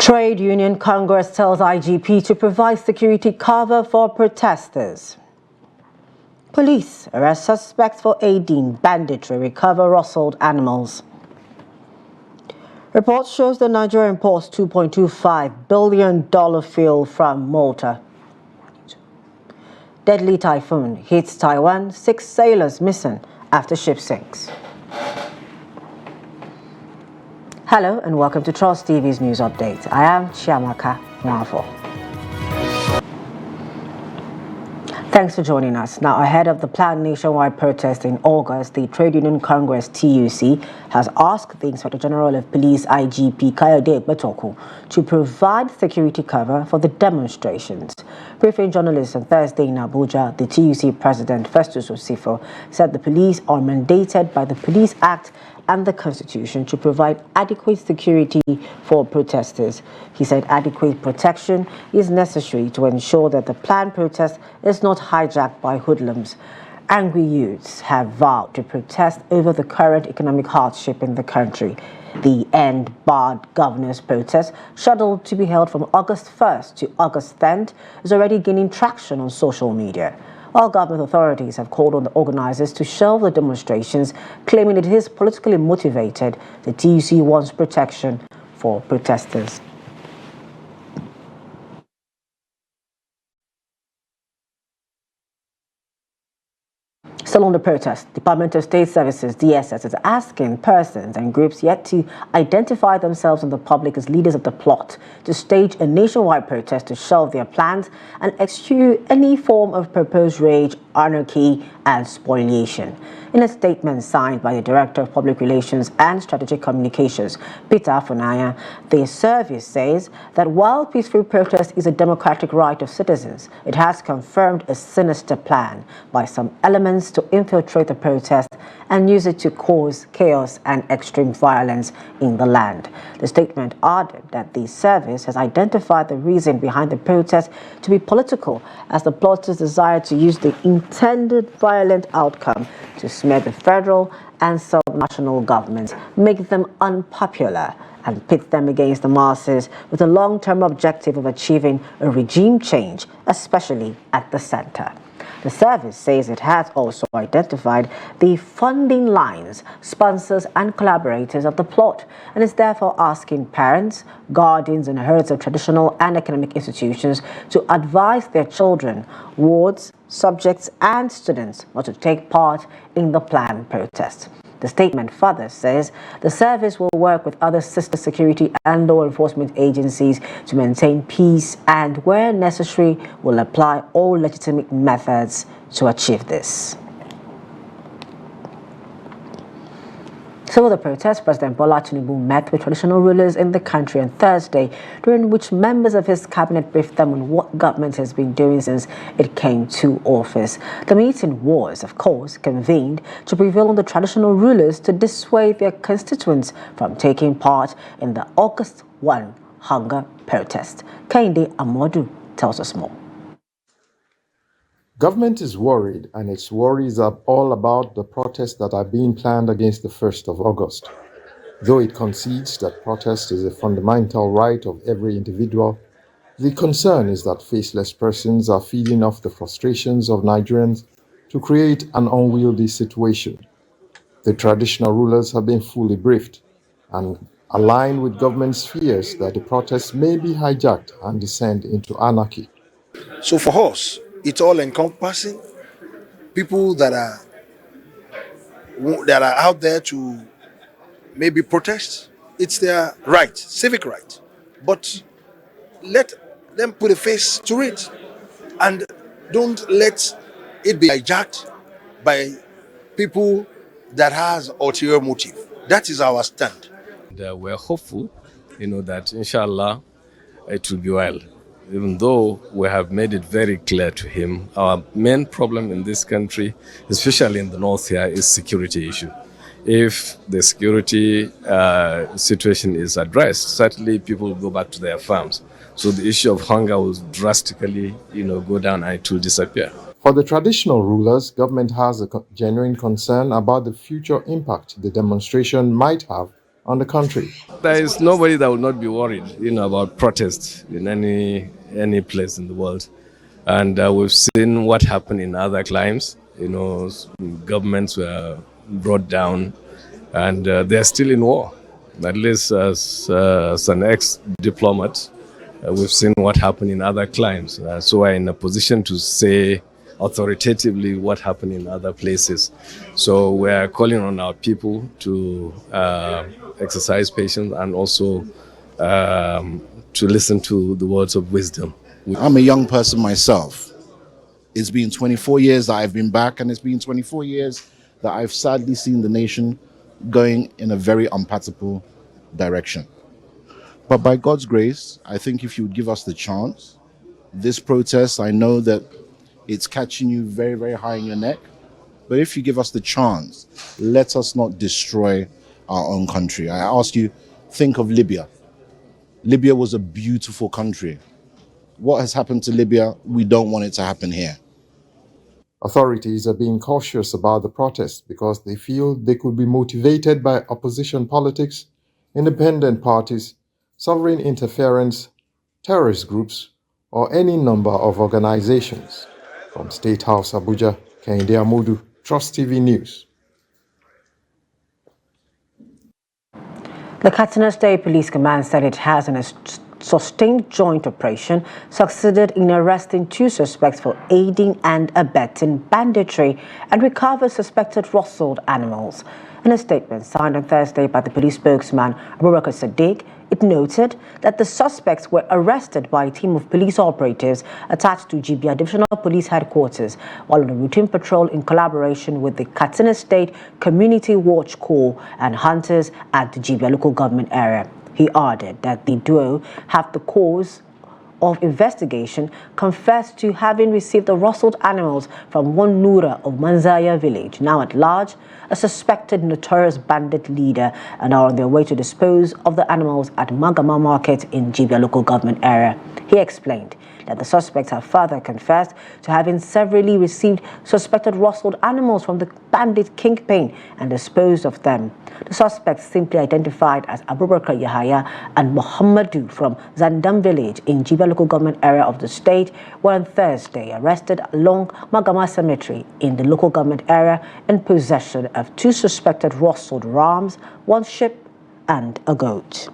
Trade Union Congress tells IGP to provide security cover for protesters. Police arrest suspects for aiding banditry, recover rustled animals. Report shows the Nigeria imports $2.25 billion fuel from Malta. Deadly typhoon hits Taiwan, 6 sailors missing after ship sinks. Hello and welcome to Trust TV's news update. I am Chiamaka Mwafo. Thanks for joining us. Now, ahead of the planned nationwide protest in August, the Trade Union Congress TUC has asked the Inspector General of Police IGP Kayode Betoku to provide security cover for the demonstrations. Briefing journalists on Thursday in Abuja, the TUC President Festus Osifo said the police are mandated by the Police Act and the Constitution to provide adequate security for protesters. He said adequate protection is necessary to ensure that the planned protest is not hijacked by hoodlums. Angry youths have vowed to protest over the current economic hardship in the country. The End Barred Governors protest, scheduled to be held from August 1st to August 10th, is already gaining traction on social media. While government authorities have called on the organizers to shelve the demonstrations, claiming it is politically motivated, the TUC wants protection for protesters. Still on the protest, Department of State Services, DSS, is asking persons and groups yet to identify themselves in the public as leaders of the plot to stage a nationwide protest to shelve their plans and eschew any form of proposed rage, anarchy, and spoliation. In a statement signed by the Director of Public Relations and Strategic Communications, Peter Afunaya, the service says that while peaceful protest is a democratic right of citizens, it has confirmed a sinister plan by some elements to infiltrate the protest and use it to cause chaos and extreme violence in the land. The statement added that the service has identified the reason behind the protest to be political, as the plotters desire to use the intended violent outcome to smear the federal and sub-national governments, make them unpopular, and pit them against the masses with a long-term objective of achieving a regime change, especially at the center. The service says it has also identified the funding lines, sponsors and collaborators of the plot, and is therefore asking parents, guardians and heads of traditional and economic institutions to advise their children, wards, subjects and students not to take part in the planned protest. The statement further says the service will work with other sister security and law enforcement agencies to maintain peace and, where necessary, will apply all legitimate methods to achieve this. So with the protest, President Bola Tinubu met with traditional rulers in the country on Thursday, during which members of his cabinet briefed them on what government has been doing since it came to office. The meeting was, of course, convened to prevail on the traditional rulers to dissuade their constituents from taking part in the August 1 hunger protest. Kehinde Amodu tells us more. Government is worried, and its worries are all about the protests that are being planned against the 1st of August. Though it concedes that protest is a fundamental right of every individual, the concern is that faceless persons are feeding off the frustrations of Nigerians to create an unwieldy situation. The traditional rulers have been fully briefed and aligned with government's fears that the protests may be hijacked and descend into anarchy. So for us, it's all encompassing. People that are out there to maybe protest, it's their right, civic right. But let them put a face to it, and don't let it be hijacked by people that has ulterior motive. That is our stand. We're hopeful, that inshallah it will be well. Even though we have made it very clear to him, our main problem in this country, especially in the north here, is security issue. If the security situation is addressed, certainly people will go back to their farms. So the issue of hunger will drastically, go down and it will disappear. For the traditional rulers, government has a genuine concern about the future impact the demonstration might have on the country. There is nobody that will not be worried, about protests in any place in the world. And we've seen what happened in other climes. Governments were brought down, and they're still in war. At least as an ex-diplomat, we've seen what happened in other climes. So we're in a position to say authoritatively what happened in other places. So we're calling on our people to exercise patience and also to listen to the words of wisdom. I'm a young person myself. It's been 24 years that I've been back, and it's been 24 years that I've sadly seen the nation going in a very unpalatable direction. But by God's grace, I think if you would give us the chance, this protest, I know that it's catching you very, very high in your neck. But if you give us the chance, let us not destroy our own country. I ask you, think of Libya. Libya was a beautiful country. What has happened to Libya, we don't want it to happen here. Authorities are being cautious about the protests because they feel they could be motivated by opposition politics, independent parties, sovereign interference, terrorist groups, or any number of organizations. From State House, Abuja, Kehinde Amodu, Trust TV News. The Katsina State Police Command said it has, in a sustained joint operation, succeeded in arresting 2 suspects for aiding and abetting banditry and recovered suspected rustled animals. In a statement signed on Thursday by the police spokesman, Abubakar Sadiq, it noted that the suspects were arrested by a team of police operatives attached to Jibia Divisional Police Headquarters while on a routine patrol in collaboration with the Katsina State Community Watch Corps and hunters at the Jibia local government area. He added that the duo have the cause of investigation confessed to having received the rustled animals from one Nura of Manzaya village, now at large, a suspected notorious bandit leader, and are on their way to dispose of the animals at Magama Market in Jibia local government area. He explained that the suspects have further confessed to having severally received suspected rustled animals from the bandit kingpin and disposed of them. The suspects, simply identified as Abubakar Yahaya and Muhammadu from Zandam village in Jibia local government area of the state, were on Thursday arrested along Magama Cemetery in the local government area in possession of 2 suspected rustled rams, 1 sheep and a goat.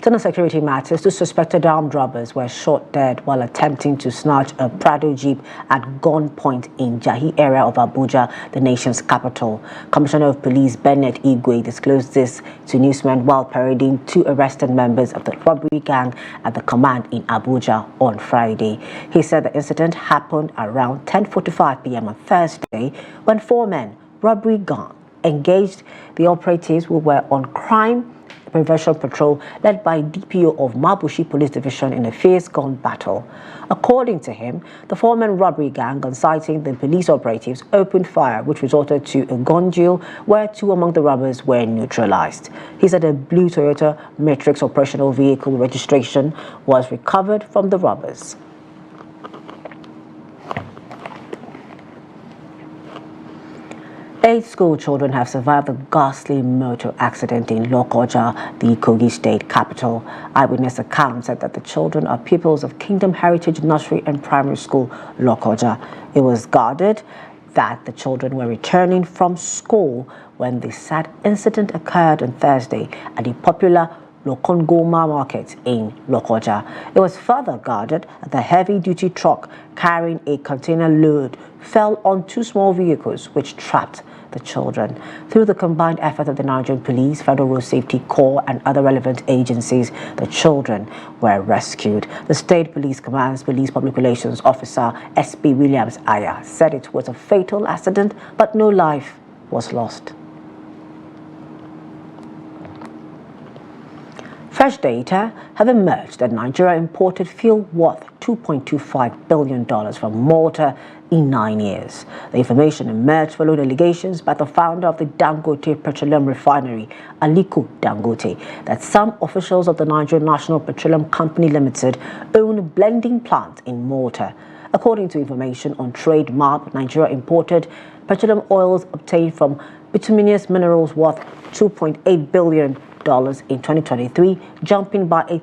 In security matters, 2 suspected armed robbers were shot dead while attempting to snatch a Prado Jeep at gunpoint in Jahi area of Abuja, the nation's capital. Commissioner of Police Bennett Igwe disclosed this to newsmen while parading 2 arrested members of the robbery gang at the command in Abuja on Friday. He said the incident happened around 10:45 p.m. on Thursday when 4 men, robbery gang, engaged the operatives who were on crime prevention patrol led by DPO of Mabushi Police Division in a fierce gun battle. According to him, the 4-man robbery gang, on sighting the police operatives, opened fire, which resulted to a gun duel where 2 among the robbers were neutralized. He said a blue Toyota Matrix operational vehicle registration was recovered from the robbers. 8 school children have survived the ghastly motor accident in Lokoja, the Kogi state capital. Eyewitness accounts said that the children are pupils of Kingdom Heritage Nursery and Primary School, Lokoja. It was guarded that the children were returning from school when the sad incident occurred on Thursday at the popular Lokongoma Market in Lokoja. It was further guarded that the heavy-duty truck carrying a container load fell on 2 small vehicles which trapped the children. Through the combined effort of the Nigerian Police, Federal Road Safety Corps and other relevant agencies, the children were rescued. The State Police Command's Police Public Relations Officer SP Williams Aya said it was a fatal accident, but no life was lost. Fresh data have emerged that Nigeria imported fuel worth $2.25 billion from Malta in 9 years. The information emerged following allegations by the founder of the Dangote Petroleum Refinery, Aliko Dangote, that some officials of the Nigerian National Petroleum Company Limited own a blending plant in Malta. According to information on Trade Map, Nigeria imported petroleum oils obtained from bituminous minerals worth $2.8 billion in 2023, jumping by a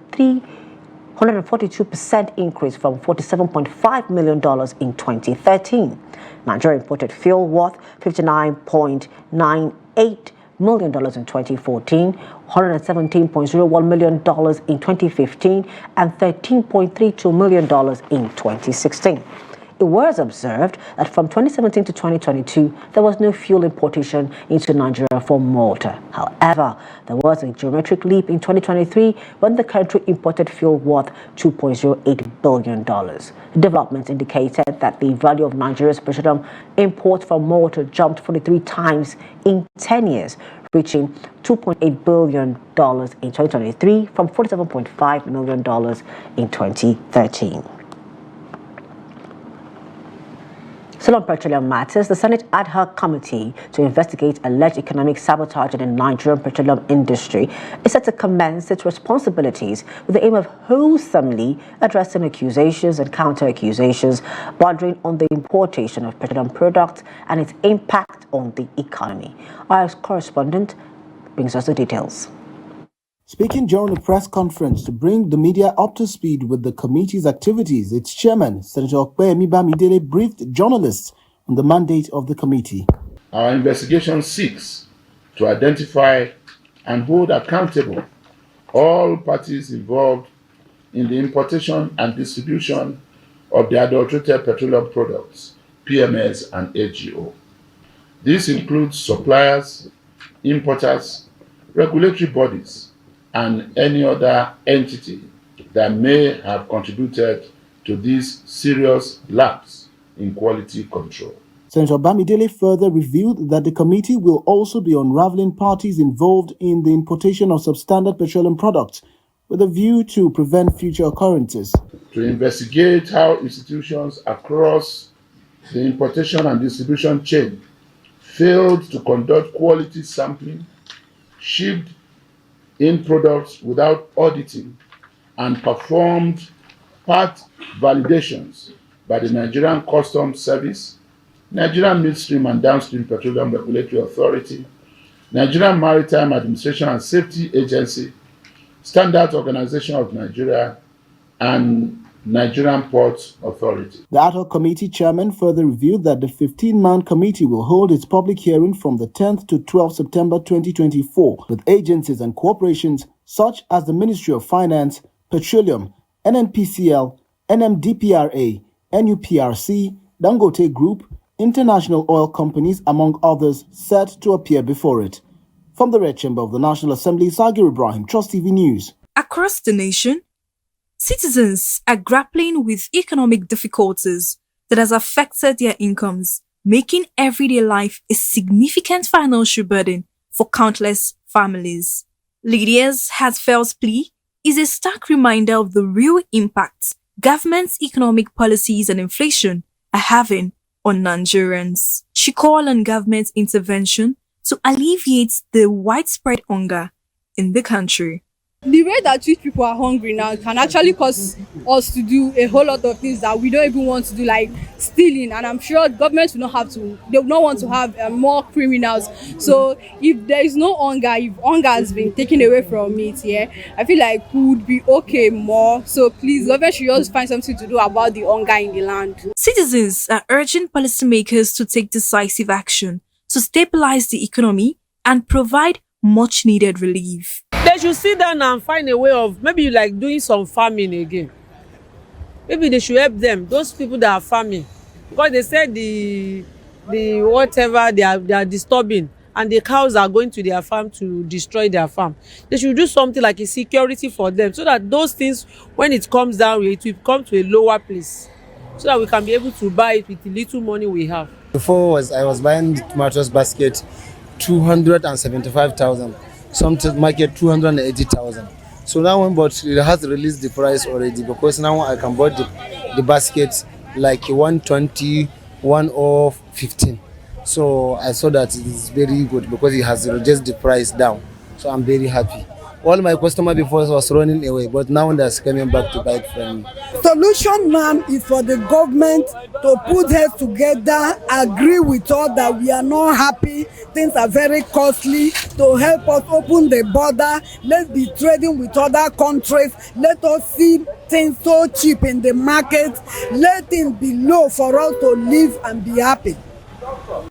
342% increase from $47.5 million in 2013. Nigeria imported fuel worth $59.98 million in 2014, $117.01 million in 2015, and $13.32 million in 2016. It was observed that from 2017 to 2022, there was no fuel importation into Nigeria from Malta. However, there was a geometric leap in 2023 when the country imported fuel worth $2.08 billion. The development indicated that the value of Nigeria's petroleum imports from Malta jumped 43 times in 10 years, reaching $2.8 billion in 2023 from $47.5 million in 2013. Still on petroleum matters, the Senate Ad Hoc Committee to investigate alleged economic sabotage in the Nigerian petroleum industry is set to commence its responsibilities with the aim of wholesomely addressing accusations and counter-accusations bordering on the importation of petroleum products and its impact on the economy. Our correspondent brings us the details. Speaking during a press conference to bring the media up to speed with the committee's activities, its chairman, Senator Okpeyemi Bamidele, briefed journalists on the mandate of the committee. Our investigation seeks to identify and hold accountable all parties involved in the importation and distribution of the adulterated petroleum products, PMS and AGO. This includes suppliers, importers, regulatory bodies, and any other entity that may have contributed to this serious lapse in quality control. Senator Bamidele further revealed that the committee will also be unraveling parties involved in the importation of substandard petroleum products with a view to prevent future occurrences. To investigate how institutions across the importation and distribution chain failed to conduct quality sampling, shipped in products without auditing, and performed part validations by the Nigerian Customs Service, Nigerian Midstream and Downstream Petroleum Regulatory Authority, Nigerian Maritime Administration and Safety Agency, Standards Organization of Nigeria, and Nigerian Ports Authority. The ad hoc committee chairman further revealed that the 15-man committee will hold its public hearing from the 10th to 12th September 2024 with agencies and corporations such as the Ministry of Finance, Petroleum, NNPCL, NMDPRA, NUPRC, Dangote Group, international oil companies, among others, set to appear before it. From the Red Chamber of the National Assembly, Sagir Ibrahim, Trust TV News. Across the nation, citizens are grappling with economic difficulties that has affected their incomes, making everyday life a significant financial burden for countless families. Lydia's heartfelt plea is a stark reminder of the real impact government's economic policies and inflation are having on Nigerians. She called on government intervention to alleviate the widespread hunger in the country. The way that rich people are hungry now can actually cause us to do a whole lot of things that we don't even want to do, like stealing. And I'm sure government will not have to, they will not want to have more criminals. So if there is no hunger, if hunger has been taken away from it, I feel like we would be okay more. So please, government should just find something to do about the hunger in the land. Citizens are urging policymakers to take decisive action to stabilize the economy and provide much needed relief. They should sit down and find a way of maybe like doing some farming again. Maybe they should help them, those people that are farming, because they said the whatever they are disturbing, and the cows are going to their farm to destroy their farm. They should do something like a security for them, so that those things, when it comes down, it will come to a lower place, so that we can be able to buy it with the little money we have. Before I was buying the tomatoes basket 275,000. Some market 280,000. So now but it has released the price already, because now I can buy the basket like 120, 115. So I saw that it is very good because it has reduced the price down. So I'm very happy. All my customer before was running away, but now they're coming back to buy it from me. Solution now is for the government to put heads together, agree with us that we are not happy, things are very costly, to help us open the border. Let's be trading with other countries. Let us see things so cheap in the market. Let things be low for us to live and be happy.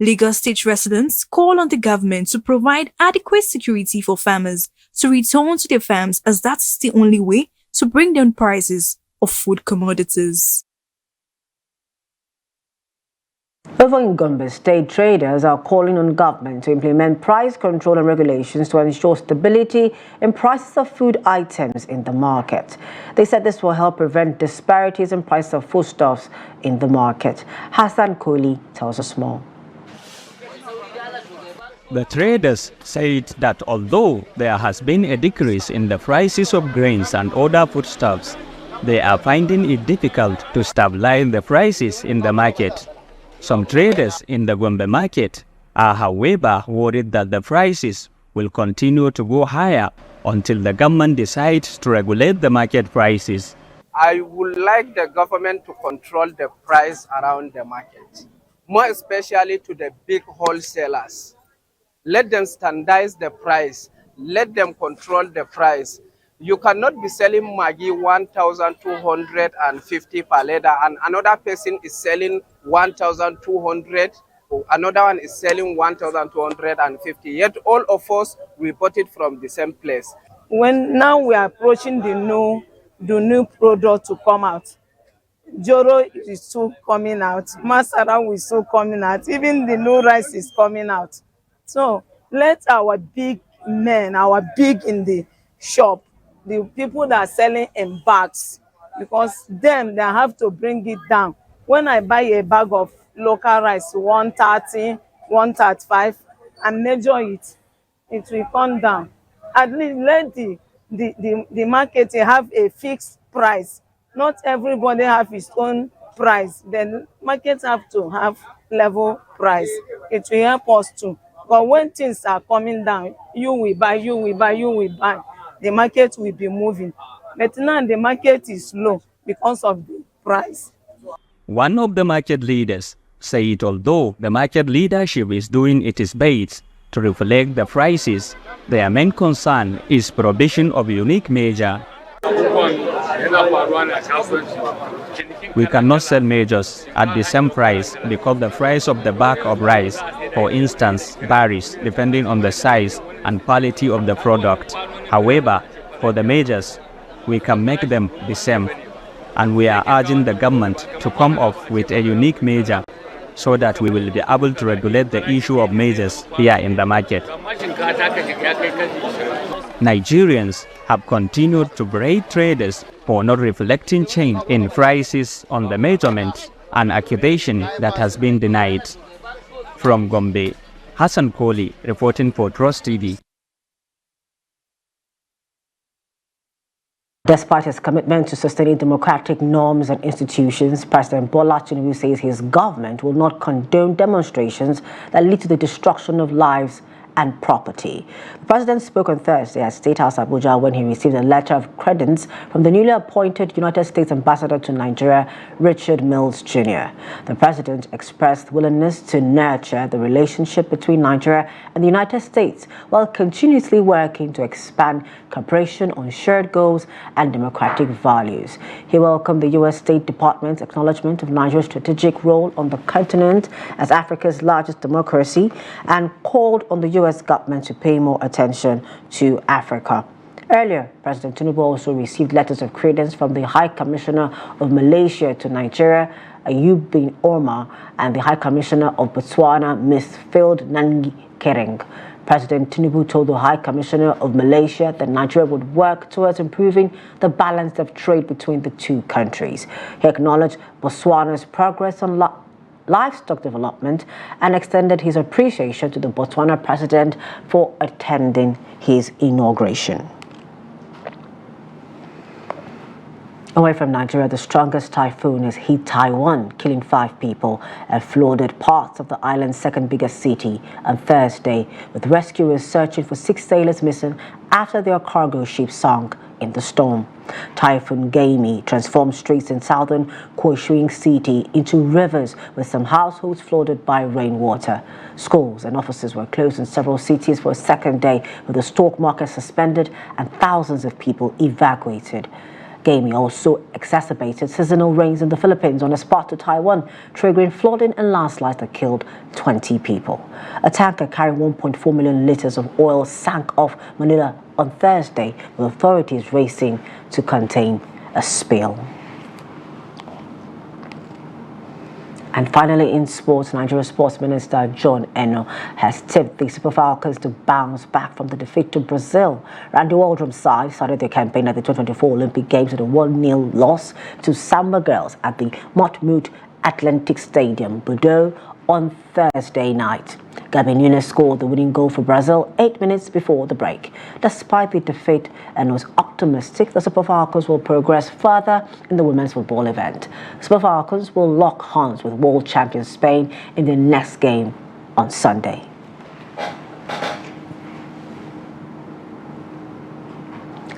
Lagos State residents call on the government to provide adequate security for farmers to return to their farms, as that's the only way to bring down prices of food commodities. Over in Gombe, state traders are calling on government to implement price control and regulations to ensure stability in prices of food items in the market. They said this will help prevent disparities in price of foodstuffs in the market. Hassan Kohli tells us more. The traders said that although there has been a decrease in the prices of grains and other foodstuffs, they are finding it difficult to stabilize the prices in the market. Some traders in the Gombe market are, however, worried that the prices will continue to go higher until the government decides to regulate the market prices. I would like the government to control the price around the market, more especially to the big wholesalers. Let them standardize the price. Let them control the price. You cannot be selling Maggi 1,250 per liter and another person is selling 1,200, another one is selling 1,250. Yet all of us, we bought it from the same place. When now we are approaching the new product to come out, Joro is still coming out, Masara is still coming out, even the new rice is coming out. So let our big men, our big in the shop, the people that are selling in bags, because them, they have to bring it down. When I buy a bag of local rice, 130, 135, and measure it, it will come down. At least let the market have a fixed price. Not everybody have his own price. The market have to have level price. It will help us too. But when things are coming down, you will buy, you will buy, you will buy. The market will be moving. But now the market is low because of the price. One of the market leaders said although the market leadership is doing its best to reflect the prices, their main concern is provision of unique measure. We cannot sell measures at the same price because the price of the bag of rice, for instance, varies depending on the size and quality of the product. However, for the measures, we can make them the same, and we are urging the government to come up with a unique measure so that we will be able to regulate the issue of measures here in the market. Nigerians have continued to berate traders for not reflecting change in prices on the measurement, an accusation that has been denied. From Gombe, Hassan Kohli reporting for Trust TV. Despite his commitment to sustaining democratic norms and institutions, President Bola Tinubu says his government will not condone demonstrations that lead to the destruction of lives and property. The president spoke on Thursday at State House Abuja when he received a letter of credence from the newly appointed United States Ambassador to Nigeria, Richard Mills Jr. The president expressed willingness to nurture the relationship between Nigeria and the United States while continuously working to expand cooperation on shared goals and democratic values. He welcomed the U.S. State Department's acknowledgement of Nigeria's strategic role on the continent as Africa's largest democracy and called on the U.S. government to pay more attention to Africa. Earlier, President Tinubu also received letters of credence from the High Commissioner of Malaysia to Nigeria, Ayub bin Omar, and the High Commissioner of Botswana, Ms. Field Nangi Kering. President Tinubu told the High Commissioner of Malaysia that Nigeria would work towards improving the balance of trade between the two countries. He acknowledged Botswana's progress on livestock development and extended his appreciation to the Botswana president for attending his inauguration. Away from Nigeria, the strongest typhoon has hit Taiwan, killing 5 people and flooded parts of the island's second biggest city on Thursday, with rescuers searching for 6 sailors missing after their cargo ship sank in the storm. Typhoon Gombe transformed streets in southern Kwashiorkor City into rivers, with some households flooded by rainwater. Schools and offices were closed in several cities for a second day, with the stock market suspended and thousands of people evacuated. Gombe also exacerbated seasonal rains in the Philippines on its path to Taiwan, triggering flooding and landslides that killed 20 people. A tanker carrying 1.4 million liters of oil sank off Manila on Thursday, with authorities racing to contain a spill. And finally, in sports, Nigeria Sports Minister John Eno has tipped the Super Falcons to bounce back from the defeat to Brazil. Randy Waldrum's side started their campaign at the 2024 Olympic Games with a 1-0 loss to Samba Girls at the Matmut Atlantic Stadium, Bordeaux, on Thursday night. Gabi Nunes scored the winning goal for Brazil 8 minutes before the break. Despite the defeat, and was optimistic the Super Falcons will progress further in the women's football event. Super Falcons will lock horns with world champion Spain in their next game on Sunday.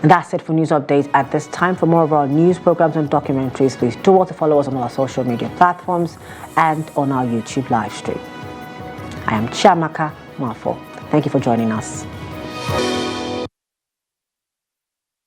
And that's it for news updates at this time. For more of our news programs and documentaries, please do want to follow us on our social media platforms and on our YouTube live stream. I am Chiamaka Mafo. Thank you for joining us.